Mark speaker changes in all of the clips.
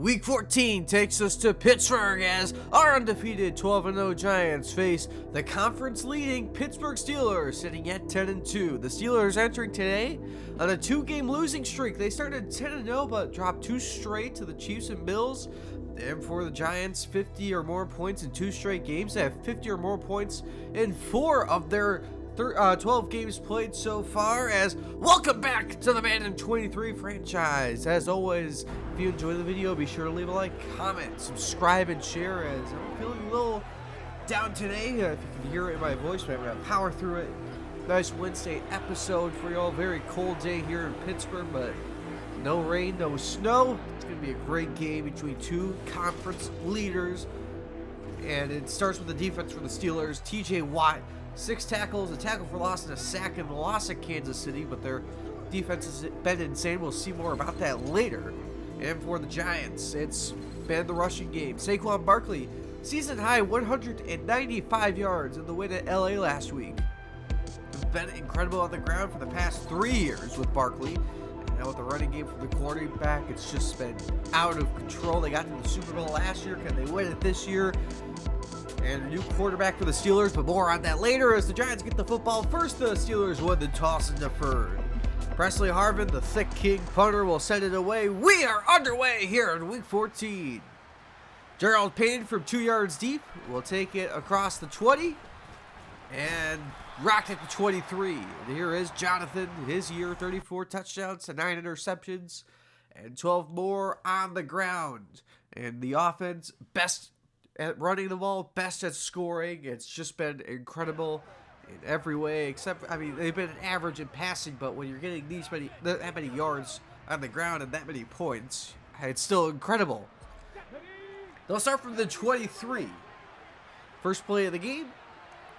Speaker 1: Week 14 takes us to Pittsburgh as our undefeated 12-0 Giants face the conference-leading Pittsburgh Steelers sitting at 10-2. The Steelers entering today on a two-game losing streak. They started 10-0 but dropped two straight to the Chiefs and Bills. And for the Giants, 50 or more points in two straight games. They have 50 or more points in 4 of their 12 games played so far. As welcome back to the Madden 23 franchise. As always, if you enjoy the video, be sure to leave a like, comment, subscribe, and share. As I'm feeling a little down today, if you can hear it in my voice, but I'm gonna power through it. Nice Wednesday episode for y'all. Very cold day here in Pittsburgh, but no rain, no snow. It's gonna be a great game between two conference leaders, and it starts with the defense for the Steelers. TJ Watt, 6 tackles, a tackle for loss, and a sack in the loss at Kansas City, but their defense has been insane. We'll see more about that later. And for the Giants, it's been the rushing game. Saquon Barkley, season high 195 yards in the win at LA last week. It's been incredible on the ground for the past 3 years with Barkley. And now with the running game from the quarterback, it's just been out of control. They got to the Super Bowl last year. Can they win it this year? And a new quarterback for the Steelers, but more on that later as the Giants get the football first. The Steelers won the toss and deferred. Presley Harvin, the thick king punter, will send it away. We are underway here in Week 14. Gerald Payne from 2 yards deep will take it across the 20 and rock at the 23. And here is Jonathan, his year, 34 touchdowns to 9 interceptions and 12 more on the ground. And the offense, best at running the ball, best at scoring. It's just been incredible in every way, except, I mean, they've been an average in passing, but when you're getting that many yards on the ground and that many points, it's still incredible. They'll start from the 23. First play of the game,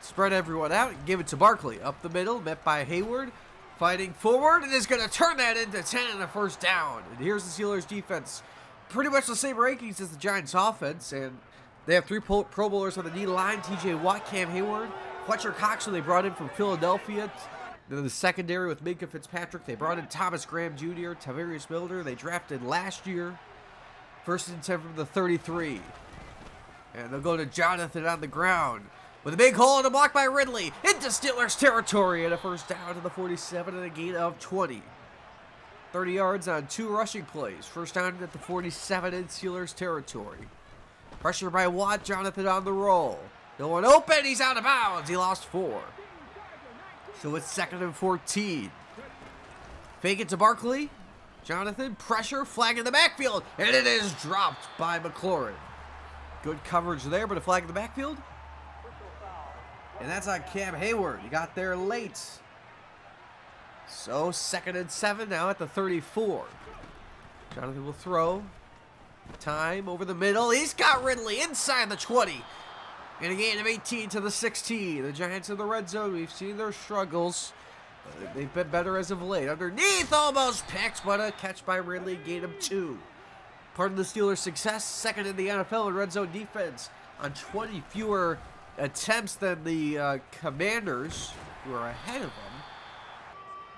Speaker 1: spread everyone out and give it to Barkley. Up the middle, met by Hayward, fighting forward, and is going to turn that into 10 and a first down. And here's the Steelers defense. Pretty much the same rankings as the Giants offense, and they have 3 Pro Bowlers on the D line: TJ Watt, Cam Hayward, Fletcher Cox, who they brought in from Philadelphia. Then the secondary with Minkah Fitzpatrick. They brought in Thomas Graham Jr., Tavarius Milner, they drafted last year. First and 10 from the 33. And they'll go to Jonathan on the ground with a big hole and a block by Ridley into Steelers territory, and a first down to the 47 and a gain of 20. 30 yards on 2 rushing plays. First down at the 47 in Steelers territory. Pressure by Watt, Jonathan on the roll. No one open, he's out of bounds. He lost 4. So it's 2nd and 14. Fake it to Barkley. Jonathan, pressure, flag in the backfield, and it is dropped by McLaurin. Good coverage there, but a flag in the backfield. And that's on Cam Hayward. He got there late. So 2nd and 7 now at the 34. Jonathan will throw. Time over the middle. He's got Ridley inside the 20. And a gain of 18 to the 16. The Giants in the red zone. We've seen their struggles. They've been better as of late. Underneath, almost picked, but a catch by Ridley. Gain of 2. Part of the Steelers' success. 2nd in the NFL in red zone defense on 20 fewer attempts than the Commanders, who are ahead of them.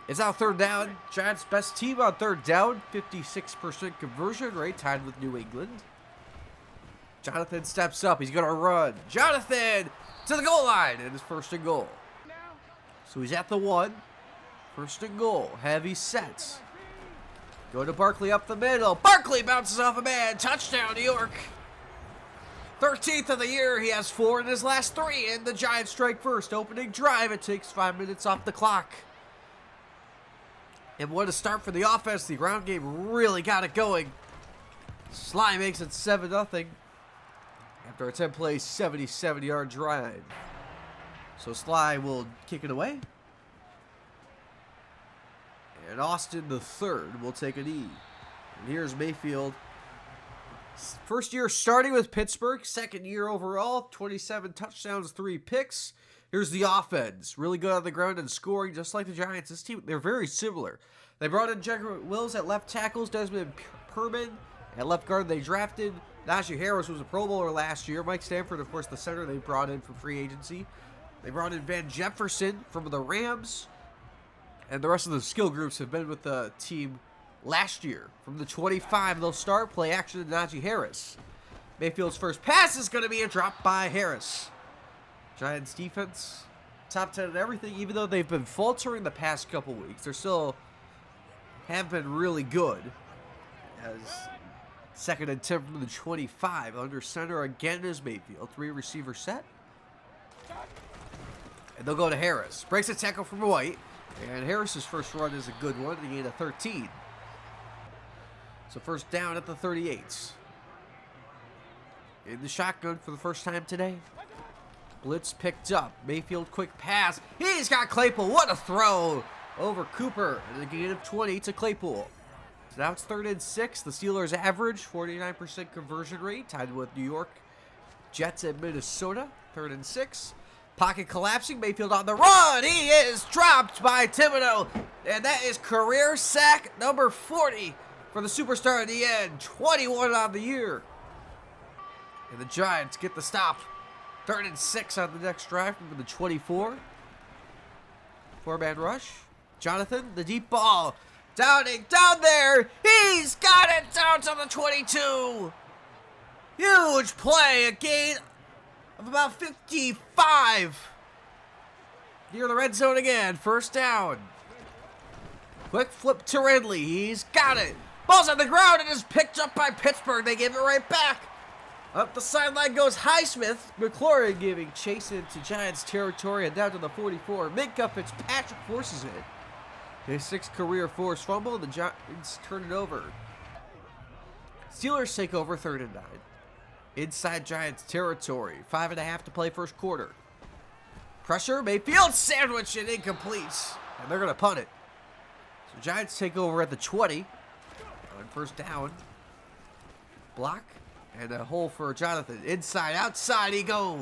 Speaker 1: It's now 3rd down. Giants' best team on 3rd down. 56% conversion rate, tied with New England. Jonathan steps up. He's going to run. Jonathan to the goal line. And his 1st and goal. So he's at the 1. 1st and goal. Heavy sets. Go to Barkley up the middle. Barkley bounces off a man. Touchdown, New York. 13th of the year. He has 4 in his last 3. And the Giants strike first. Opening drive. It takes 5 minutes off the clock. And what a start for the offense. The ground game really got it going. Sly makes it 7-0 after a 10-play, 77-yard drive. So Sly will kick it away. And Austin the 3rd will take a knee. And here's Mayfield. First year starting with Pittsburgh. 2nd year overall. 27 touchdowns, 3 picks. Here's the offense. Really good on the ground and scoring, just like the Giants. This team, they're very similar. They brought in Jagger Wills at left tackles, Desmond Perman at left guard. They drafted Najee Harris, was a Pro Bowler last year. Mike Stanford, of course, the center they brought in from free agency. They brought in Van Jefferson from the Rams. And the rest of the skill groups have been with the team last year. From the 25, they'll start play action to Najee Harris. Mayfield's first pass is going to be a drop by Harris. Giants defense, top 10 in everything, even though they've been faltering the past couple weeks. They still have been really good. As second and 10 from the 25. Under center again is Mayfield. 3 receiver set. And they'll go to Harris. Breaks a tackle from White. And Harris's first run is a good one. He gained a 13. So first down at the 38. In the shotgun for the first time today. Blitz picked up. Mayfield quick pass. He's got Claypool. What a throw over Cooper. And a gain of 20 to Claypool. So now it's 3rd and 6. The Steelers average 49% conversion rate. Tied with New York Jets and Minnesota. 3rd and 6. Pocket collapsing. Mayfield on the run. He is dropped by Thibodeau. And that is career sack number 40 for the superstar in the end. 21 on the year. And the Giants get the stop. 3rd and 6 on the next drive from the 24. 4-man rush. Jonathan, the deep ball. Downing, down there. He's got it down to the 22. Huge play. A gain of about 55. Near the red zone again. First down. Quick flip to Ridley. He's got it. Ball's on the ground and is picked up by Pittsburgh. They give it right back. Up the sideline goes Highsmith. McLaurin giving chase into Giants territory and down to the 44. Minkah Fitzpatrick forces it. His 6th career forced fumble. The Giants turn it over. Steelers take over 3rd and 9. Inside Giants territory. 5.5 to play first quarter. Pressure. Mayfield sandwich and incomplete. And they're going to punt it. So Giants take over at the 20. On first down. Block. And a hole for Jonathan. Inside, outside he goes.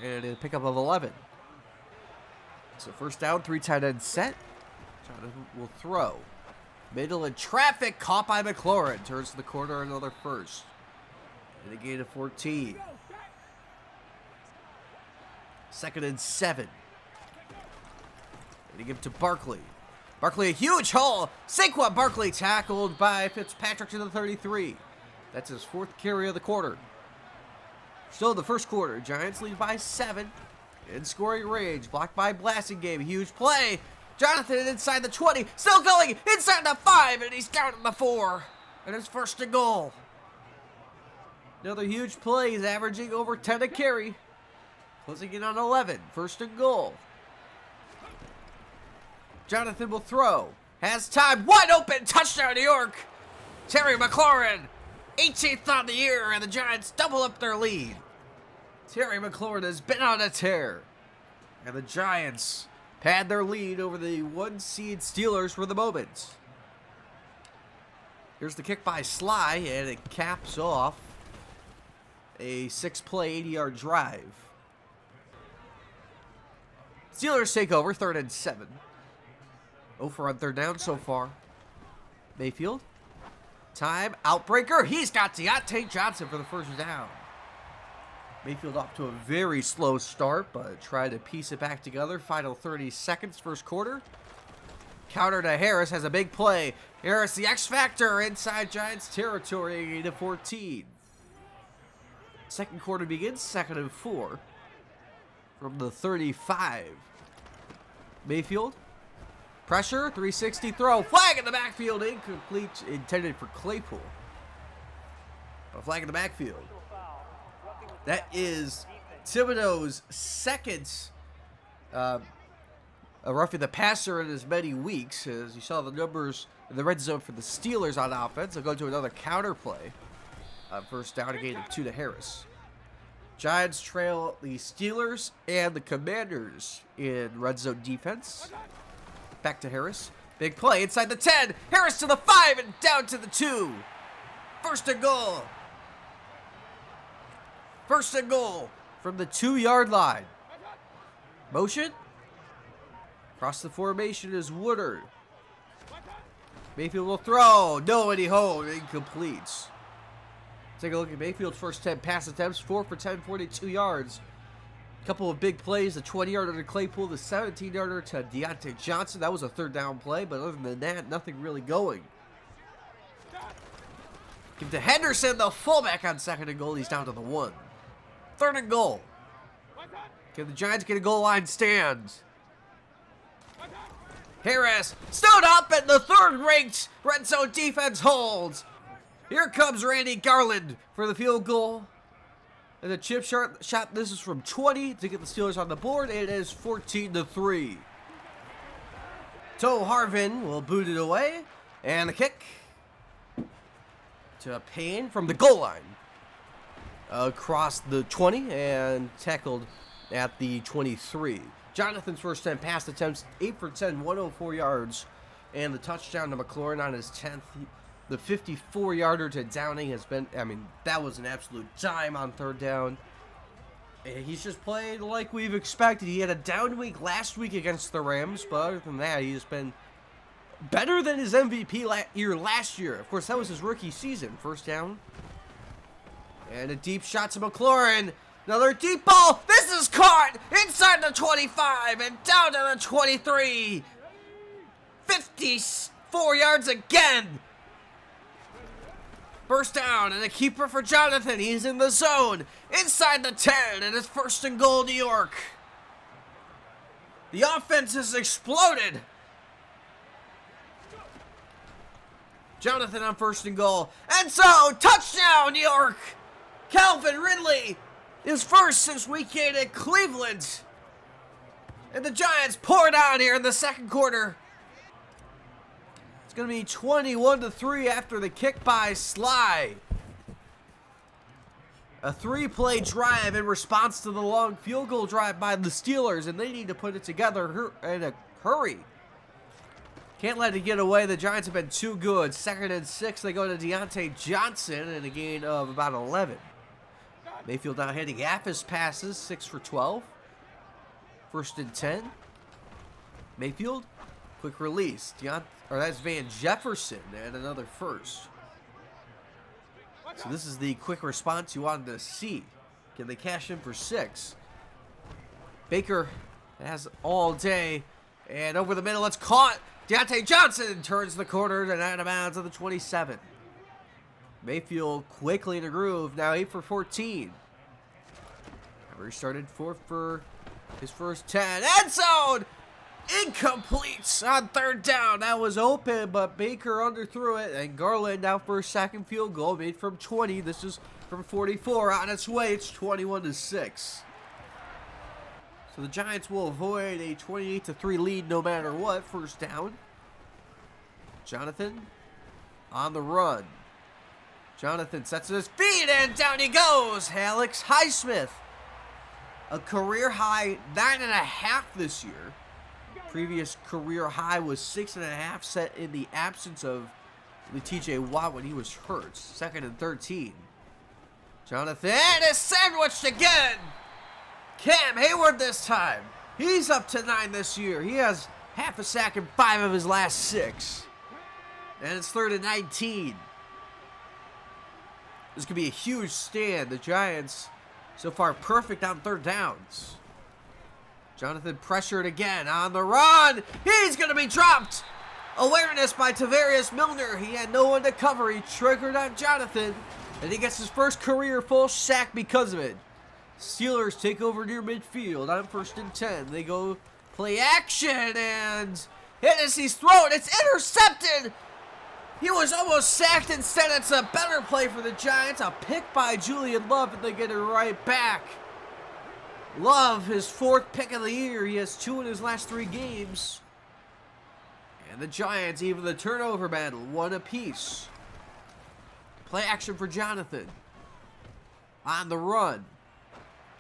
Speaker 1: And a pickup of 11. So first down, 3 tight ends set. Jonathan will throw. Middle in traffic, caught by McLaurin. Turns to the corner, another first. And a gain of 14. 2nd and 7. And he give it to Barkley. Barkley, a huge hole. Saquon Barkley tackled by Fitzpatrick to the 33. That's his 4th carry of the quarter. Still in the first quarter, Giants lead by 7. In scoring range, blocked by Blasingame. Huge play. Jonathan inside the 20. Still going inside the 5, and he's down to the 4. And it's 1st and goal. Another huge play. He's averaging over 10 a carry. Closing in on 11. 1st and goal. Jonathan will throw. Has time. Wide open. Touchdown, New York. Terry McLaurin. 18th on the year, and the Giants double up their lead. Terry McLaurin has been on a tear. And the Giants pad their lead over the 1-seed Steelers for the moment. Here's the kick by Sly, and it caps off a 6-play, 80-yard drive. Steelers take over, 3rd and 7. 0 for on 3rd down so far. Mayfield. Time, outbreaker. He's got Deontay Johnson for the first down. Mayfield off to a very slow start, but tried to piece it back together. Final 30 seconds, first quarter. Counter to Harris, has a big play. Harris, the X Factor, inside Giants territory, gain of 14. Second quarter begins, 2nd and 4. From the 35. Mayfield. Pressure, 360 throw, flag in the backfield, incomplete, intended for Claypool. A flag in the backfield. That is Thibodeau's 2nd roughing the passer in as many weeks. As you saw the numbers in the red zone for the Steelers on offense. They'll go to another counter play. First down, a gain of 2 to Harris. Giants trail the Steelers and the Commanders in red zone defense. Back to Harris. Big play inside the 10. Harris to the 5 and down to the 2. 1st and goal. 1st and goal from the 2-yard line. Motion. Across the formation is Woodard. Mayfield will throw. Nobody home. Incomplete. Take a look at Mayfield's first 10 pass attempts. 4 for 10, 42 yards. Couple of big plays, the 20-yarder to Claypool, the 17-yarder to Deontay Johnson. That was a 3rd down play, but other than that, nothing really going Give to Henderson, the fullback, on 2nd and goal. He's down to the 1. 3rd and goal. Can the Giants get a goal line stand? Harris stood up, and the 3rd-ranked red zone defense holds. Here comes Randy Garland for the field goal. And the chip shot, this is from 20 to get the Steelers on the board. It is 14-3. Toe Harvin will boot it away. And the kick to Payne from the goal line. Across the 20 and tackled at the 23. Jonathan's first 10 pass attempts, 8 for 10, 104 yards. And the touchdown to McLaurin on his 10th. The 54-yarder to Downing has been, that was an absolute dime on 3rd down. And he's just played like we've expected. He had a down week last week against the Rams, but other than that, he's been better than his MVP last year. Of course, that was his rookie season. 1st down. And a deep shot to McLaurin. Another deep ball. This is caught inside the 25 and down to the 23. 54 yards again. First down and a keeper for Jonathan. He's in the zone. Inside the 10 and it's 1st and goal, New York. The offense has exploded. Jonathan on 1st and goal. And so, touchdown, New York. Calvin Ridley is first since week 8 at Cleveland. And the Giants pour it on here in the 2nd quarter. It's going to be 21-3 after the kick by Sly. A 3-play drive in response to the long field goal drive by the Steelers, and they need to put it together in a hurry. Can't let it get away. The Giants have been too good. 2nd and 6, they go to Deontay Johnson in a gain of about 11. Mayfield now hitting half his passes, 6 for 12. 1st and 10. Mayfield, quick release. That's Van Jefferson and another first. So this is the quick response you wanted to see. Can they cash in for 6? Baker has all day. And over the middle, it's caught. Deontay Johnson turns the corner and out of bounds to the 27. Mayfield quickly in a groove. Now 8 for 14. Restarted 4 for his first 10. End zone! Incomplete on 3rd down. That was open, but Baker underthrew it. And Garland now for a 2nd field goal made from 20. This is from 44. On its way, it's 21-6. So the Giants will avoid a 28-3 lead no matter what. 1st down. Jonathan on the run. Jonathan sets his feet and down he goes. Alex Highsmith. A career high 9.5 this year. Previous career high was 6.5 set in the absence of TJ Watt when he was hurt. 2nd and 13. Jonathan is sandwiched again. Cam Hayward this time. He's up to 9 this year. He has half a sack in 5 of his last 6. And it's 3rd and 19. This could be a huge stand. The Giants so far perfect on 3rd downs. Jonathan pressured again on the run. He's going to be dropped. Awareness by Tavarius Milner. He had no one to cover. He triggered on Jonathan. And he gets his first career full sack because of it. Steelers take over near midfield on 1st and 10. They go play action and Hennessy's thrown. It's intercepted. He was almost sacked. Instead, it's a better play for the Giants. A pick by Julian Love, and they get it right back. Love, his 4th pick of the year. He has 2 in his last 3 games. And the Giants even the turnover battle, 1 apiece. Play action for Jonathan. On the run.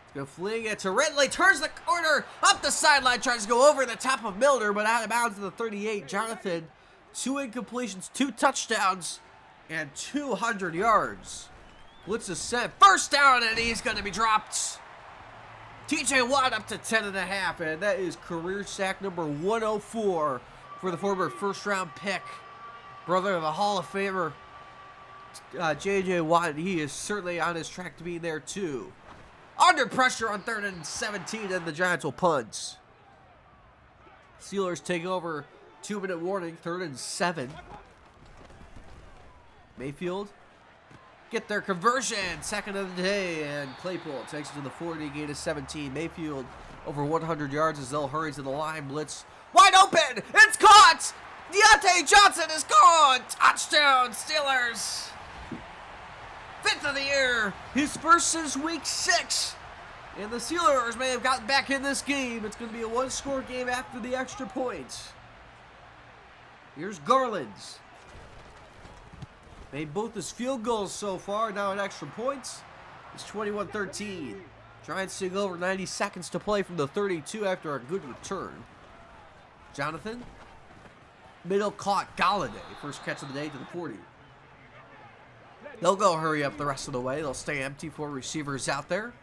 Speaker 1: He's going to fling it to Ridley. Turns the corner. Up the sideline. Tries to go over the top of Milner, but out of bounds to the 38. Jonathan, 2 incompletions, 2 touchdowns, and 200 yards. Blitz is sent. 1st down, and he's going to be dropped. TJ Watt up to 10.5, and that is career sack number 104 for the former 1st-round pick. Brother of the Hall of Famer, J.J. Watt. He is certainly on his track to be there, too. Under pressure on 3rd and 17, and the Giants will punt. Steelers take over. 2-minute warning, 3rd and 7. Mayfield get their conversion. Second of the day, and Claypool takes it to the 40, gain of 17. Mayfield over 100 yards as they'll hurry to the line. Blitz wide open. It's caught. Deontay Johnson is gone. Touchdown, Steelers. 5th of the year. His first since week 6. And the Steelers may have gotten back in this game. It's going to be a one-score game after the extra points. Here's Garland's. Made both his field goals so far. Now at extra points. It's 21-13. Giants take over 90 seconds to play from the 32 after a good return. Jonathan. Middle caught Galladay. First catch of the day to the 40. They'll go hurry up the rest of the way. They'll stay empty for receivers out there.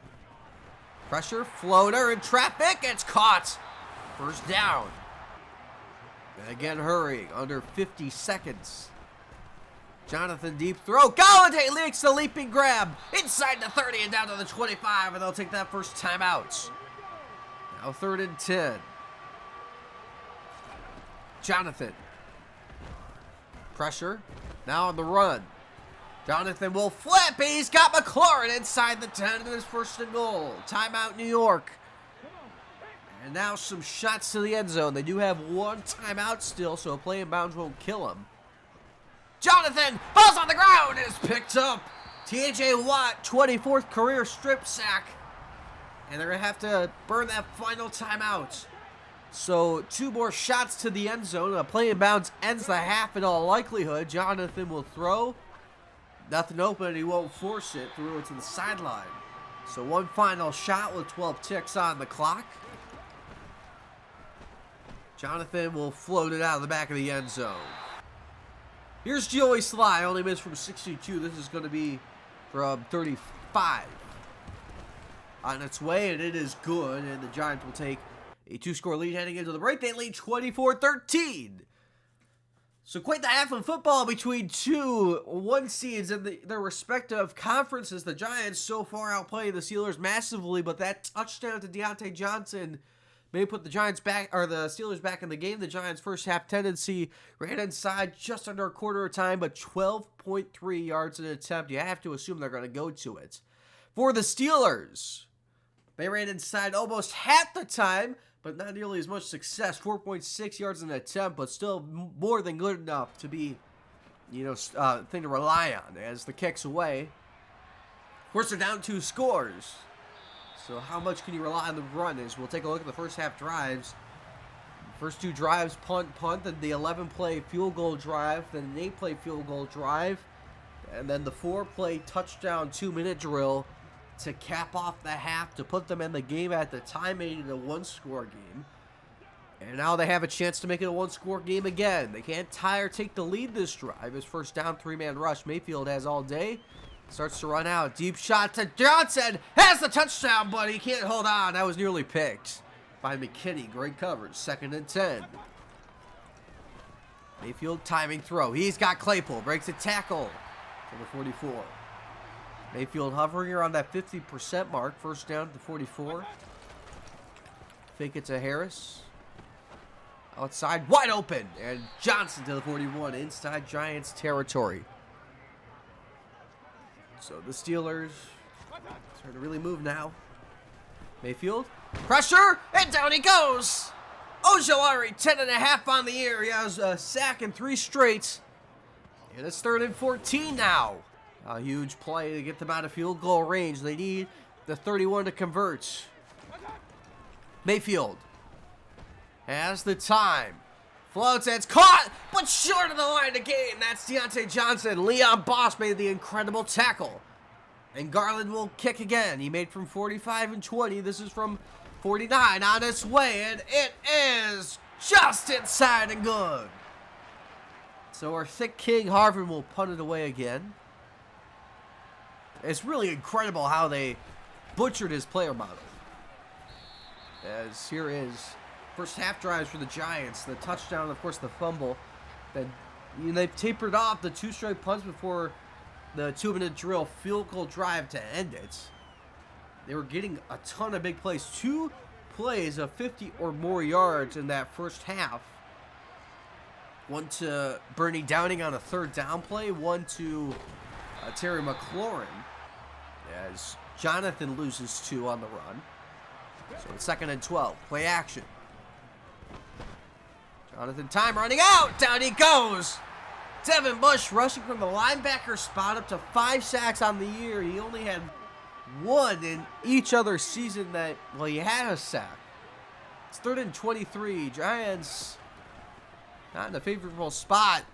Speaker 1: Pressure, floater, in traffic. It's caught. First down. And again hurrying. Under 50 seconds. Jonathan deep throw. Galladay makes the leaping grab. Inside the 30 and down to the 25. And they'll take that first timeout. Now 3rd and 10. Jonathan. Pressure. Now on the run. Jonathan will flip. He's got McLaurin inside the 10 in his first and goal. Timeout, New York. And now some shots to the end zone. They do have one timeout still, so a play in bounds won't kill him. Jonathan falls on the ground and is picked up. T.J. Watt, 24th career strip sack. And they're going to have to burn that final timeout. So 2 more shots to the end zone. A play in bounds ends the half in all likelihood. Jonathan will throw. Nothing open, and he won't force it. Threw it to the sideline. So one final shot with 12 ticks on the clock. Jonathan will float it out of the back of the end zone. Here's Joey Sly, only missed from 62. This is going to be from 35. On its way, and it is good, and the Giants will take a 2-score lead heading into the break. They lead 24-13. So quite the half of football between 2 1 seeds in their respective conferences. The Giants so far outplaying the Steelers massively, but that touchdown to Deontay Johnson may put the Giants back, or the Steelers back in the game. The Giants' first half tendency ran inside just under a quarter of time, but 12.3 yards in an attempt. You have to assume they're going to go to it. For the Steelers, they ran inside almost half the time, but not nearly as much success. 4.6 yards in an attempt, but still more than good enough to be, thing to rely on as the kick's away. Of course, they're down 2 scores. So how much can you rely on the run? As we'll take a look at the first half drives. First 2 drives, punt, then the 11-play field goal drive, then an 8-play field goal drive, and then the 4-play touchdown 2-minute drill to cap off the half to put them in the game at the time, made it a 1-score game. And now they have a chance to make it a 1-score game again. They can't tie or take the lead this drive. His first down 3-man rush. Mayfield has all day. Starts to run out. Deep shot to Johnson. Has the touchdown, but he can't hold on. That was nearly picked by McKinney. Great coverage. 2nd and 10. Mayfield timing throw. He's got Claypool. Breaks a tackle to the 44. Mayfield hovering around that 50% mark. First down to the 44. Fake it to Harris. Outside, wide open. And Johnson to the 41. Inside Giants territory. So the Steelers starting to really move now. Mayfield. Pressure. And down he goes. Ojulari, 10.5 on the year. He has a sack in 3 straight. And it's 3rd and 14 now. A huge play to get them out of field goal range. They need the 31 to convert. Mayfield has the time. Floats, it's caught, but short of the line to gain. That's Deontay Johnson. Leon Boss made the incredible tackle. And Garland will kick again. He made from 45 and 20. This is from 49 on its way, and it is just inside and good. So our thick king, Harvin, will punt it away again. It's really incredible how they butchered his player model. As here is first half drives for the Giants. The touchdown, of course, the fumble. Then they've tapered off the 2 straight punts before the 2-minute drill field goal drive to end it. They were getting a ton of big plays. 2 plays of 50 or more yards in that first half. One to Bernie Downing on a 3rd down play. One to Terry McLaurin, as Jonathan loses 2 on the run. So it's 2nd and 12. Play action. Jonathan, time running out. Down he goes. Devin Bush rushing from the linebacker spot up to 5 sacks on the year. He only had 1 in each other season that, well, he had a sack. It's 3rd and 23. Giants not in a favorable spot.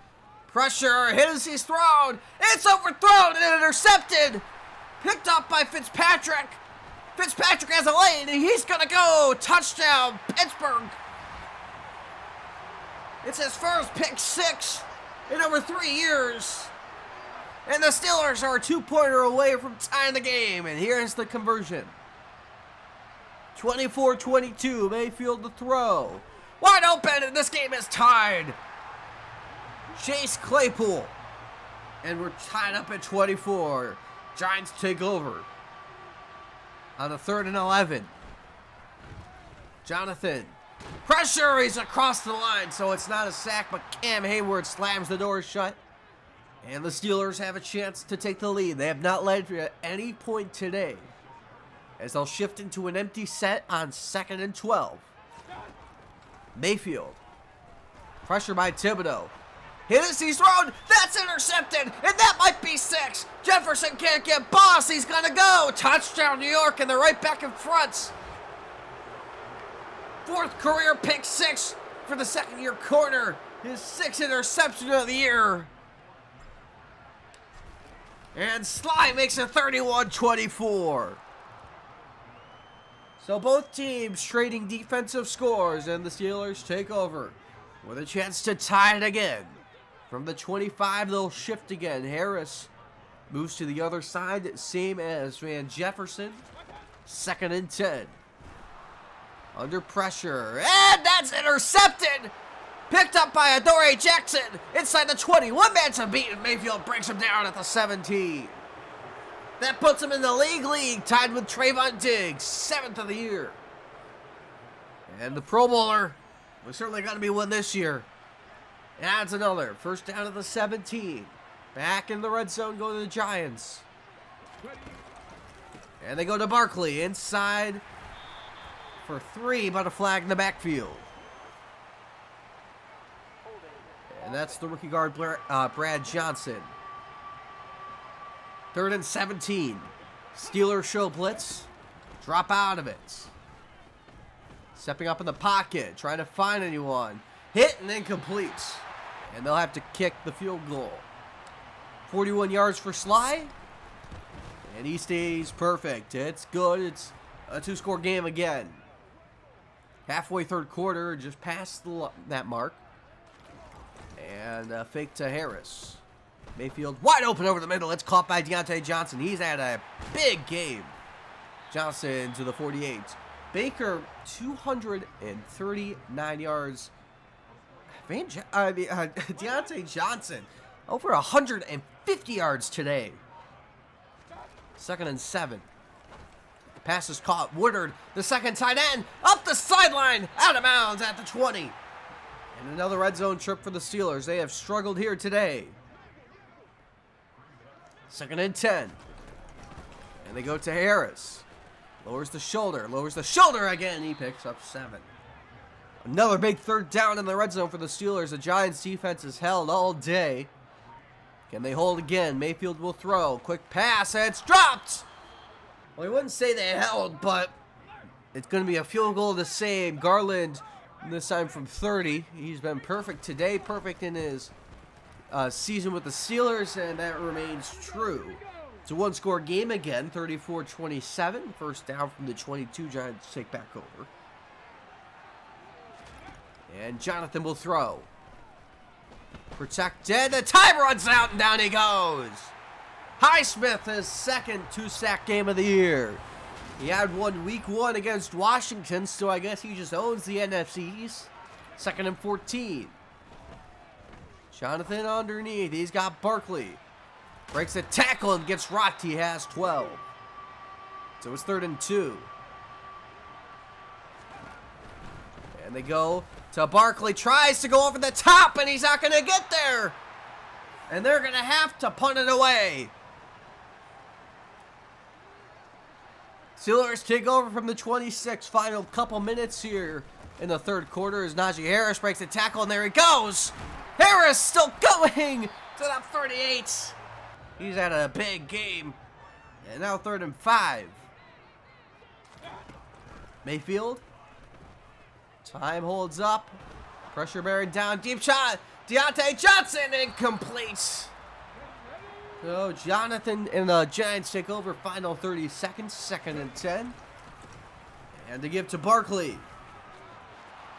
Speaker 1: Pressure, hit as he's thrown. It's overthrown and intercepted. Picked up by Fitzpatrick. Fitzpatrick has a lane and he's going to go. Touchdown, Pittsburgh. It's his first pick 6 in over 3 years. And the Steelers are a 2-pointer away from tying the game. And here's the conversion. 24-22, Mayfield to throw. Wide open, and this game is tied. Chase Claypool. And we're tied up at 24. Giants take over. On the 3rd and 11. Jonathan. Pressure, he's across the line, so it's not a sack, but Cam Hayward slams the door shut. And the Steelers have a chance to take the lead. They have not led at any point today, as they'll shift into an empty set on 2nd and 12. Mayfield. Pressure by Thibodeau. Hit as he's thrown. That's intercepted, and that might be 6. Jefferson can't get boss. He's going to go. Touchdown, New York, and they're right back in front. 4th career pick 6 for the 2nd-year corner. His 6th interception of the year. And Sly makes it 31-24. So both teams trading defensive scores, and the Steelers take over with a chance to tie it again. From the 25, they'll shift again. Harris moves to the other side, same as Van Jefferson. 2nd and 10. Under pressure, and that's intercepted! Picked up by Adoree Jackson inside the 20. One man to beat, and Mayfield breaks him down at the 17. That puts him in the league, tied with Trayvon Diggs, 7th of the year. And the Pro Bowler was certainly going to be one this year. Adds another. 1st down at the 17. Back in the red zone go to the Giants. And they go to Barkley inside for 3, but a flag in the backfield. And that's the rookie guard, Brad Johnson. 3rd and 17. Steelers show blitz. Drop out of it. Stepping up in the pocket. Trying to find anyone. Hit and incomplete. And they'll have to kick the field goal. 41 yards for Sly. And he stays perfect. It's good. It's a 2-score game again. Halfway 3rd quarter. Just past that mark. And a fake to Harris. Mayfield wide open over the middle. It's caught by Deontay Johnson. He's had a big game. Johnson to the 48. Baker, 239 yards. Deontay Johnson, over 150 yards today. 2nd and 7. Pass is caught. Woodard, the 2nd tight end, up the sideline, out of bounds at the 20. And another red zone trip for the Steelers. They have struggled here today. 2nd and 10. And they go to Harris. Lowers the shoulder again. He picks up 7. Another big 3rd down in the red zone for the Steelers. The Giants defense is held all day. Can they hold again? Mayfield will throw. Quick pass, and it's dropped. Well, I wouldn't say they held, but it's going to be a field goal to save. Garland, this time from 30. He's been perfect today, perfect in his season with the Steelers, and that remains true. It's a 1-score game again, 34-27. 1st down from the 22. Giants take back over. And Jonathan will throw. Protected. The time runs out, and down he goes. Highsmith, his 2nd 2-sack game of the year. He had one week 1 against Washington, so I guess he just owns the NFCs. 2nd and 14. Jonathan underneath. He's got Barkley. Breaks the tackle and gets rocked. He has 12. So it's 3rd and 2. And they go to Barkley. Tries to go over the top, and he's not going to get there. And they're going to have to punt it away. Steelers take over from the 26. Final couple minutes here in the third quarter as Najee Harris breaks the tackle, and there he goes. Harris still going to the 38. He's had a big game. And now 3rd and 5. Mayfield. Time holds up. Pressure bearing down. Deep shot. Deontay Johnson incomplete. So Jonathan and the Giants take over. Final 30 seconds. 2nd and 10. And to give to Barkley.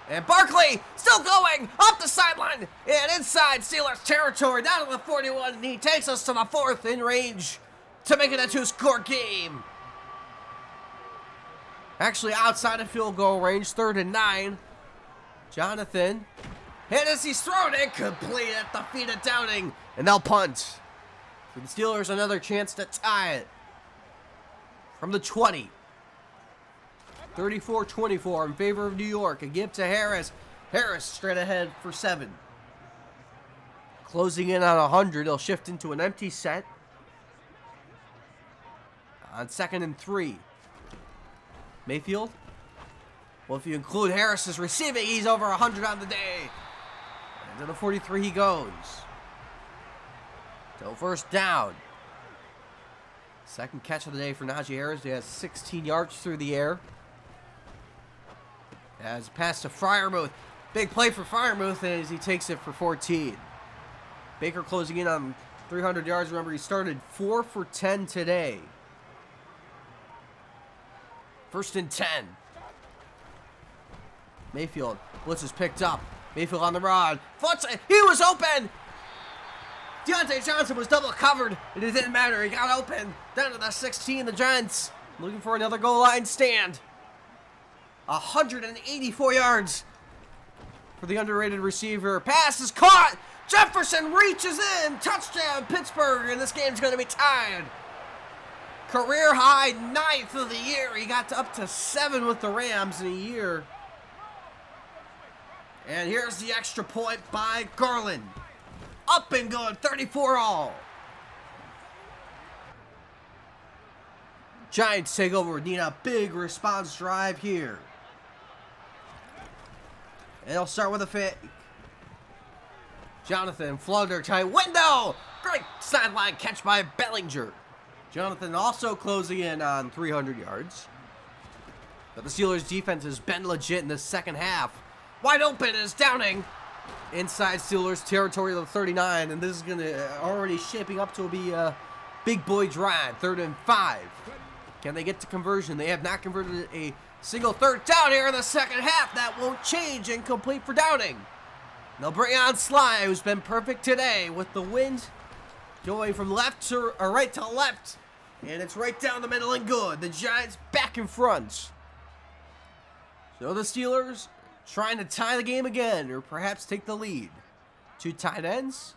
Speaker 1: And Barkley still going up the sideline and inside Steelers territory down to the 41. And he takes us to the 4th in range to make it a 2-score game. Actually outside of field goal range. 3rd and 9. Jonathan. And as he's thrown incomplete at the feet of Downing. And they'll punt. For the Steelers, another chance to tie it. From the 20. 34-24 in favor of New York. A give to Harris. Harris straight ahead for 7. Closing in on 100. He'll shift into an empty set. On 2nd and 3. Mayfield. Well, if you include Harris's receiving, he's over 100 on the day. And to the 43 he goes. So 1st down. 2nd catch of the day for Najee Harris. He has 16 yards through the air. As pass to Freiermuth. Big play for Freiermuth as he takes it for 14. Baker closing in on 300 yards. Remember, he started 4 for 10 today. 1st and 10. Mayfield. Blitz is picked up. Mayfield on the run. He was open. Deontay Johnson was double covered. And it didn't matter. He got open. Down to the 16. The Giants looking for another goal line stand. 184 yards for the underrated receiver. Pass is caught. Jefferson reaches in. Touchdown, Pittsburgh. And this game's going to be tied. Career high 9th of the year. He got up to 7 with the Rams in a year. And here's the extra point by Garland. Up and good, 34 all. Giants take over. Need a big response drive here. And they'll start with a fake. Jonathan, flutter, tight window. Great sideline catch by Bellinger. Jonathan also closing in on 300 yards. But the Steelers' defense has been legit in the second half. Wide open is Downing. Inside Steelers territory of the 39. And this is going to already shaping up to be a big boy drive. 3rd and 5. Can they get to conversion? They have not converted a single 3rd down here in the second half. That won't change. Incomplete for Downing. They'll bring on Sly, who's been perfect today with the wind going from left to or right to left. And it's right down the middle and good. The Giants back in front. So the Steelers trying to tie the game again or perhaps take the lead. 2 tight ends.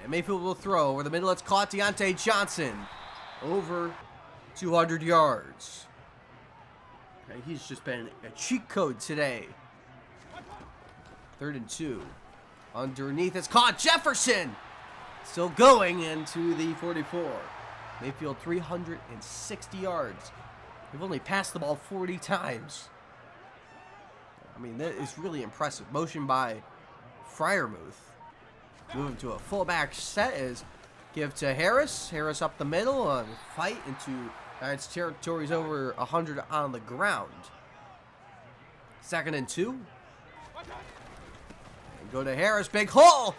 Speaker 1: And Mayfield will throw over the middle. It's caught. Deontay Johnson. Over 200 yards. Okay, he's just been a cheat code today. 3rd and 2. Underneath, it's caught. Jefferson still going into the 44. Mayfield 360 yards. They've only passed the ball 40 times. I mean, that is really impressive. Motion by Freiermuth. Moving to a fullback set is give to Harris. Harris up the middle. Fight into Giants territories over 100 on the ground. 2nd and 2. And go to Harris. Big hole.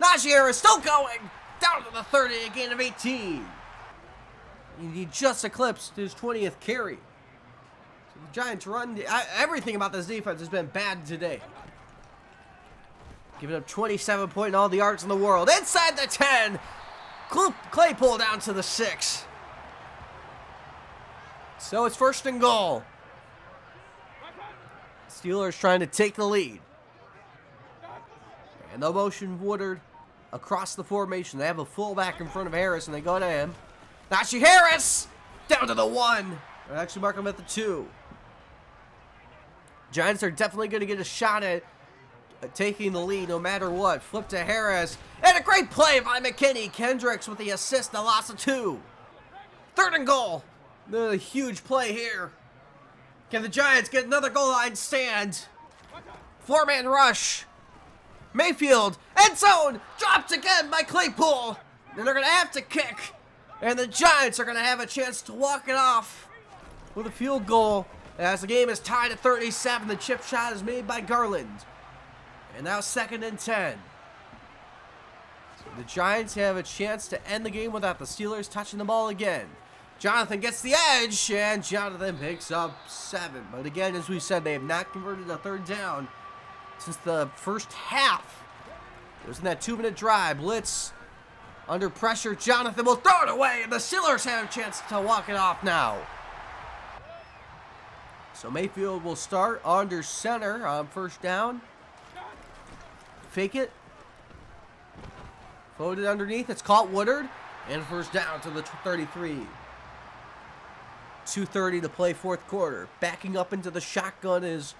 Speaker 1: Najee Harris still going. Down to the 30. A gain of 18. He just eclipsed his 20th carry. So the Giants run. Everything about this defense has been bad today. Giving up 27 points and all the yards in the world. Inside the 10. Claypool down to the 6. So it's 1st and goal. Steelers trying to take the lead. And they'll motion Woodard across the formation. They have a fullback in front of Harris, and they go to him. Najee Harris down to the 1. They actually mark him at the 2. Giants are definitely going to get a shot at taking the lead no matter what. Flip to Harris. And a great play by McKinney. Kendricks with the assist, the loss of 2. 3rd and goal. The huge play here. Can the Giants get another goal line stand? Four-man rush. Mayfield, end zone, dropped again by Claypool. And they're going to have to kick. And the Giants are going to have a chance to walk it off with a field goal. As the game is tied at 37, the chip shot is made by Garland. And now 2nd and 10. So the Giants have a chance to end the game without the Steelers touching the ball again. Jonathan gets the edge, and Jonathan picks up 7. But again, as we said, they have not converted a 3rd down since the first half. It was in that 2-minute drive. Blitz under pressure. Jonathan will throw it away, and the Steelers have a chance to walk it off now. So Mayfield will start under center on 1st down. Fake it. Floated underneath. It's caught Woodard. And 1st down to the 33. 2:30 to play 4th quarter. Backing up into the shotgun is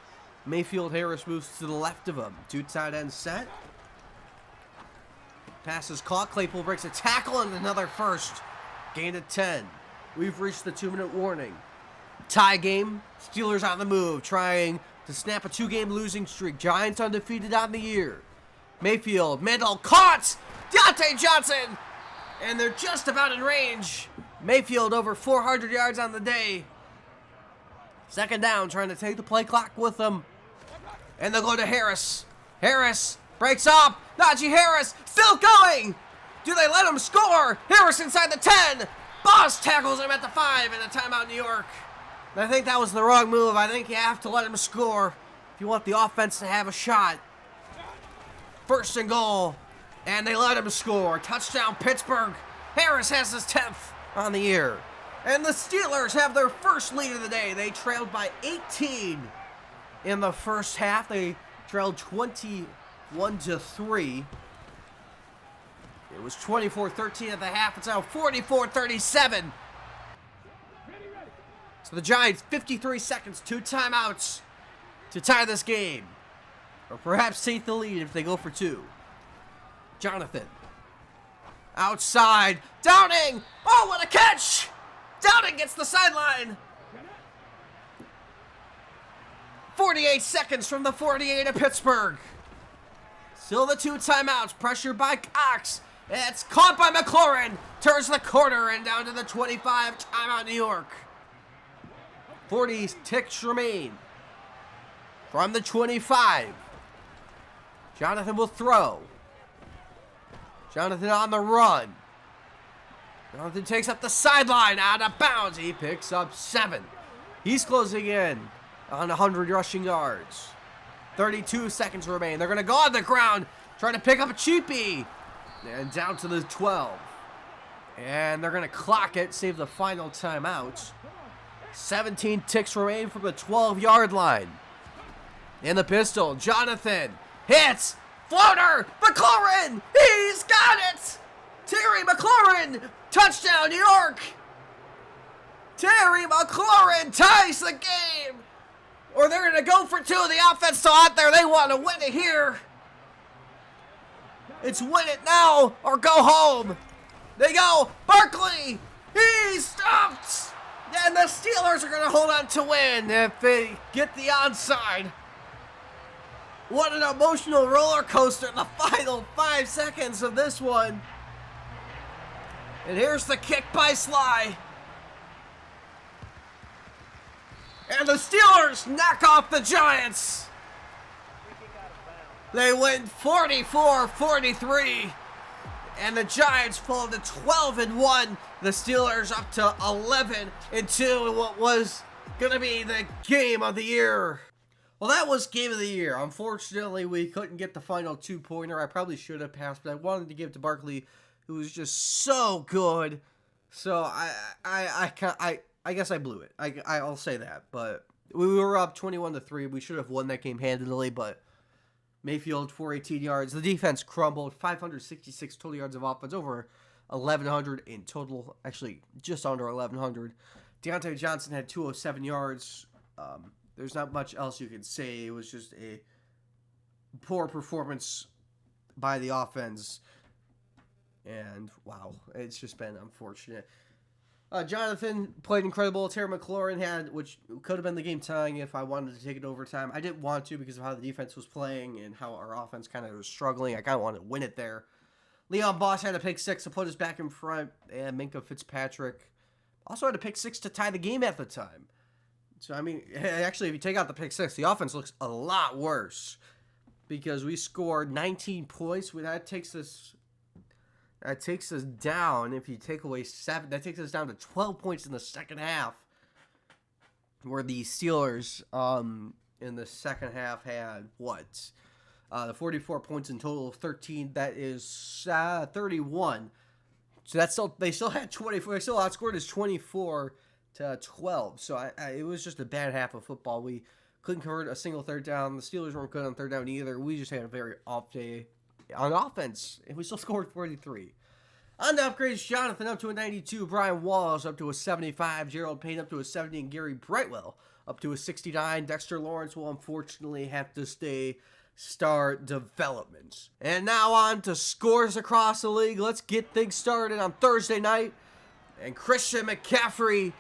Speaker 1: Mayfield. Harris moves to the left of him. 2 tight ends set. Pass is caught. Claypool breaks a tackle and another first. Gain of 10. We've reached the 2-minute warning. Tie game. Steelers on the move, trying to snap a 2-game losing streak. Giants undefeated on the year. Mayfield, middle, caught! Deontay Johnson! And they're just about in range. Mayfield over 400 yards on the day. 2nd down, trying to take the play clock with them. And they'll go to Harris. Harris breaks up. Najee Harris still going. Do they let him score? Harris inside the 10. Boss tackles him at the 5 and a timeout New York. And I think that was the wrong move. I think you have to let him score if you want the offense to have a shot. 1st and goal. And they let him score. Touchdown Pittsburgh. Harris has his 10th on the year. And the Steelers have their first lead of the day. They trailed by 18 in the first half. They trailed 21-3. It was 24-13 at the half. It's now 44-37. So the Giants, 53 seconds, 2 timeouts to tie this game. Or perhaps take the lead if they go for 2. Jonathan. Outside. Downing. Oh, what a catch. Downing gets the sideline. 48 seconds from the 48 of Pittsburgh. Still the 2 timeouts. Pressure by Cox. It's caught by McLaurin. Turns the corner and down to the 25. Timeout New York. 40 ticks remain. From the 25. Jonathan will throw. Jonathan on the run. Jonathan takes up the sideline, out of bounds. He picks up 7. He's closing in on 100 rushing yards. 32 seconds remain. They're going to go on the ground, trying to pick up a cheapie. And down to the 12. And they're going to clock it, save the final timeout. 17 ticks remain from the 12-yard line. In the pistol, Jonathan hits. Floater! McLaurin! He's got it! Terry McLaurin! Touchdown, New York! Terry McLaurin ties the game! Or they're going to go for 2. The offense still out there. They want to win it here. It's win it now or go home. They go. Barkley! He's stopped! And the Steelers are going to hold on to win if they get the onside. What an emotional roller coaster in the final 5 seconds of this one. And here's the kick by Sly. And the Steelers knock off the Giants. They win 44-43. And the Giants fall to 12-1. The Steelers up to 11-2 in what was going to be the game of the year. Well, that was game of the year. Unfortunately, we couldn't get the final 2-pointer. I probably should have passed, but I wanted to give to Barkley, who was just so good. So I guess I blew it. I'll say that. But we were up 21-3. We should have won that game handily, but Mayfield 418 yards. The defense crumbled. 566 total yards of offense, over 1,100 in total. Actually, just under 1,100. Deontay Johnson had 207 yards. There's not much else you can say. It was just a poor performance by the offense. And, wow, it's just been unfortunate. Jonathan played incredible. Terry McLaurin had, which could have been the game tying if I wanted to take it overtime. I didn't want to because of how the defense was playing and how our offense kind of was struggling. I kind of wanted to win it there. Leon Boss had a pick six to put us back in front, and Minkah Fitzpatrick also had a pick six to tie the game at the time. So, I mean, actually, if you take out the pick six, the offense looks a lot worse because we scored 19 points. That takes us down. If you take away 7, that takes us down to 12 points in the second half, where the Steelers in the second half had the 44 points in total of 13. That is 31. So they still had 24. They still outscored us 24 to 12. So it was just a bad half of football. We couldn't convert a single third down. The Steelers weren't good on third down either. We just had a very off day on offense, and we still scored 43. On the upgrades, Jonathan up to a 92, Brian Wallace up to a 75, Gerald Payne up to a 70, and Gary Brightwell up to a 69. Dexter Lawrence will unfortunately have to stay star development. And now on to scores across the league. Let's get things started on Thursday night. And Christian McCaffrey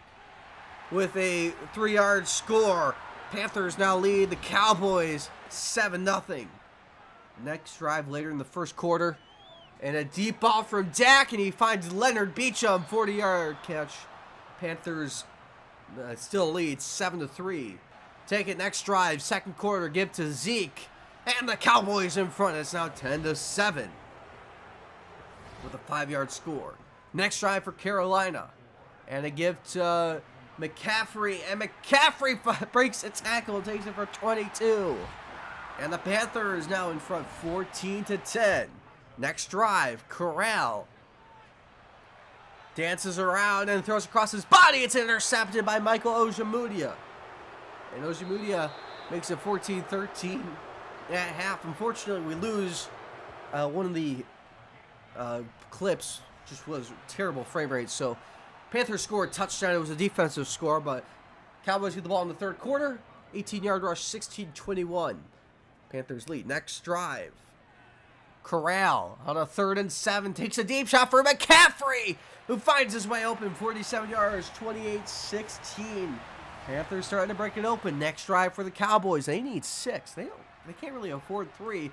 Speaker 1: with a 3-yard score. Panthers now lead the Cowboys 7-0. Next drive later in the first quarter. And a deep ball from Dak, and he finds Leonard Beachum, 40-yard catch. Panthers still lead 7-3. Take it next drive, second quarter, give to Zeke. And the Cowboys in front. It's now 10-7 with a 5-yard score. Next drive for Carolina. And a give to McCaffrey. And McCaffrey breaks a tackle and takes it for 22. And the Panthers now in front 14-10. Next drive, Corral dances around and throws across his body. It's intercepted by Michael Ojemudia. And Ojemudia makes it 14-13 at half. Unfortunately, we lose one of the clips. Just was terrible frame rate. So Panthers scored a touchdown. It was a defensive score, but Cowboys get the ball in the third quarter. 18-yard rush, 16-21. Panthers lead. Next drive. Corral on a 3rd and 7 takes a deep shot for McCaffrey, who finds his way open, 47 yards, 28-16. Panthers starting to break it open. Next drive for the Cowboys. They need 6. They can't really afford 3,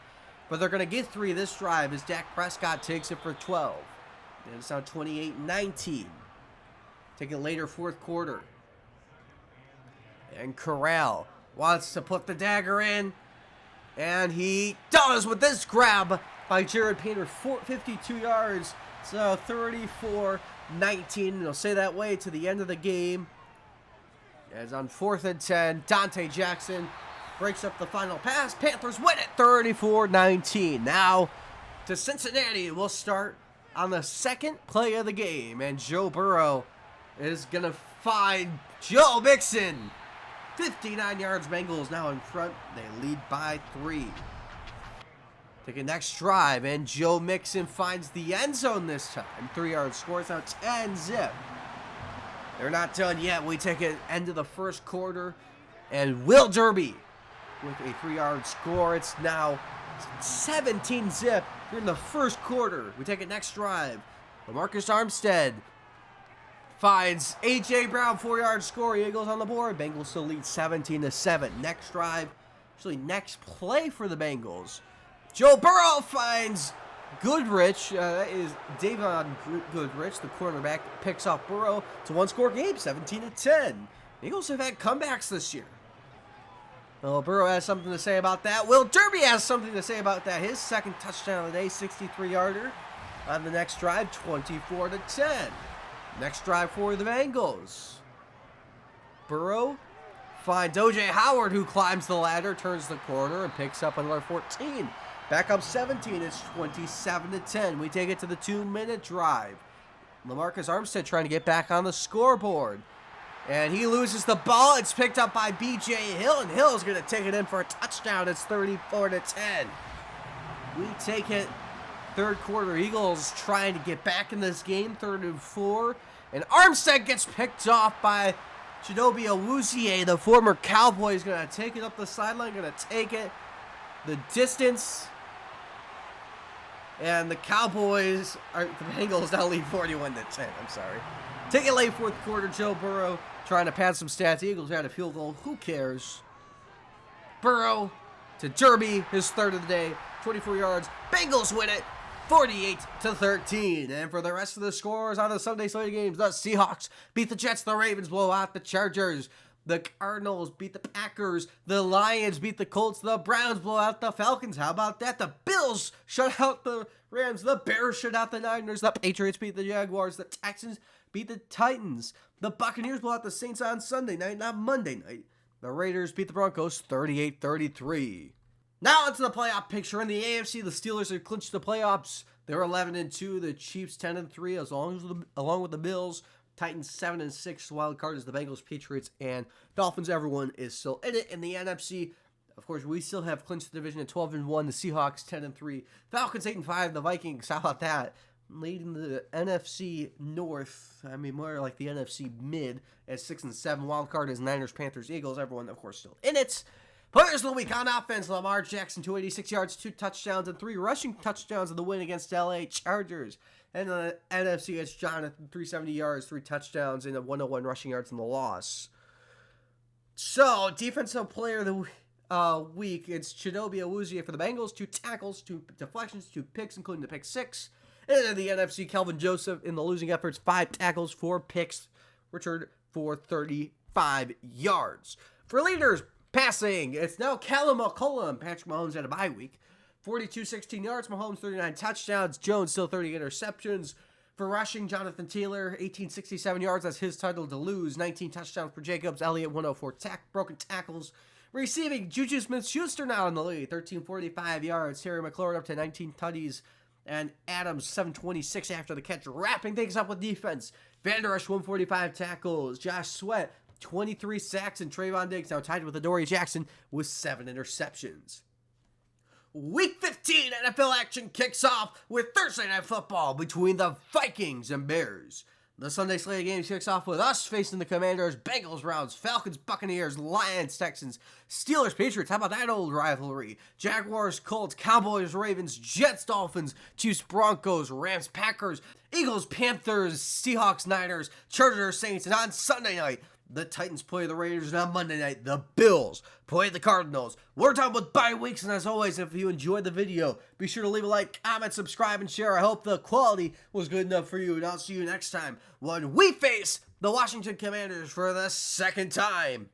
Speaker 1: but they're going to get 3 this drive as Dak Prescott takes it for 12. And it's now 28-19. Take it later, fourth quarter. And Corral wants to put the dagger in, and he does with this grab by Jared Painter, 52 yards. So 34-19. It'll stay that way to the end of the game. As on 4th and 10, Dante Jackson breaks up the final pass. Panthers win it 34-19. Now to Cincinnati. We'll start on the second play of the game. And Joe Burrow is going to find Joe Mixon. 59 yards. Bengals now in front. They lead by 3. Take a next drive, and Joe Mixon finds the end zone this time. 3-yard score. It's now 10-zip. They're not done yet. We take it end of the first quarter, and Will Derby with a 3-yard score. It's now 17-zip here in the first quarter. We take it next drive. LaMarcus Armstead finds A.J. Brown, 4-yard score. Eagles on the board. Bengals still lead 17-7. Next drive, actually next play for the Bengals. Joe Burrow finds Goodrich. That is Davon Goodrich, the cornerback, picks off Burrow. It's a one-score game, 17-10. Eagles have had comebacks this year. Well, Burrow has something to say about that. Will Derby has something to say about that. His second touchdown of the day, 63-yarder. On the next drive, 24-10. Next drive for the Bengals. Burrow finds O.J. Howard, who climbs the ladder, turns the corner, and picks up another 14. Back up 17. It's 27-10. We take it to the 2-minute drive. LaMarcus Armstead trying to get back on the scoreboard. And he loses the ball. It's picked up by B.J. Hill, and Hill is going to take it in for a touchdown. It's 34-10. We take it third quarter. Eagles trying to get back in this game, 3rd and 4. And Armstead gets picked off by Chidobe Awuzie. The former Cowboy is going to take it up the sideline, going to take it the distance. And the Bengals now lead 41-10. I'm sorry. Take it late fourth quarter, Joe Burrow trying to pad some stats. Eagles had a field goal. Who cares? Burrow to Derby, his third of the day, 24 yards. Bengals win it, 48-13. And for the rest of the scores on the Sunday slate of games, the Seahawks beat the Jets, the Ravens blow out the Chargers, the Cardinals beat the Packers, the Lions beat the Colts, the Browns blow out the Falcons. How about that? The Bills shut out the Rams, the Bears shut out the Niners, the Patriots beat the Jaguars, the Texans beat the Titans, the Buccaneers blow out the Saints on Sunday night, not Monday night. The Raiders beat the Broncos 38-33. Now onto the playoff picture. In the AFC, the Steelers have clinched the playoffs. They're 11-2. The Chiefs 10-3, along with the Bills. Titans 7-6. Wild card is the Bengals, Patriots, and Dolphins. Everyone is still in it. In the NFC, of course, we still have clinched the division at 12-1. The Seahawks 10-3. Falcons 8-5. The Vikings, how about that? Leading the NFC North, more like the NFC Mid at 6-7. Wild card is Niners, Panthers, Eagles. Everyone, of course, still in it. Players of the week on offense: Lamar Jackson, 286 yards, 2 touchdowns, and 3 rushing touchdowns in the win against LA Chargers. And the NFC, it's Jonathan, 370 yards, 3 touchdowns, and 101 rushing yards in the loss. So, defensive player of the week, it's Chidobe Awuzie for the Bengals, 2 tackles, 2 deflections, 2 picks, including the pick 6. And in the NFC, Kelvin Joseph in the losing efforts, 5 tackles, 4 picks, returned for 35 yards. For leaders passing, it's now Callum McCollum. Patrick Mahomes had a bye week. 42-16 yards, Mahomes 39 touchdowns, Jones still 30 interceptions. For rushing, Jonathan Taylor, 1867 yards, that's his title to lose. 19 touchdowns for Jacobs, Elliott 104 broken tackles. Receiving, Juju Smith-Schuster now in the lead, 1345 yards. Terry McLaurin up to 19 tutties. And Adams, 726 after the catch, wrapping things up with defense. Van Der Esch, 145 tackles. Josh Sweat, 23 sacks. And Trayvon Diggs, now tied with Adoree Jackson, with 7 interceptions. Week 15 NFL action kicks off with Thursday Night Football between the Vikings and Bears. The Sunday slate of games kicks off with us facing the Commanders, Bengals, Browns, Falcons, Buccaneers, Lions, Texans, Steelers, Patriots. How about that old rivalry? Jaguars, Colts, Cowboys, Ravens, Jets, Dolphins, Chiefs, Broncos, Rams, Packers, Eagles, Panthers, Seahawks, Niners, Chargers, Saints. And on Sunday night, the Titans play the Raiders, and on Monday night, the Bills play the Cardinals. We're done with bye weeks, and as always, if you enjoyed the video, be sure to leave a like, comment, subscribe, and share. I hope the quality was good enough for you, and I'll see you next time when we face the Washington Commanders for the second time.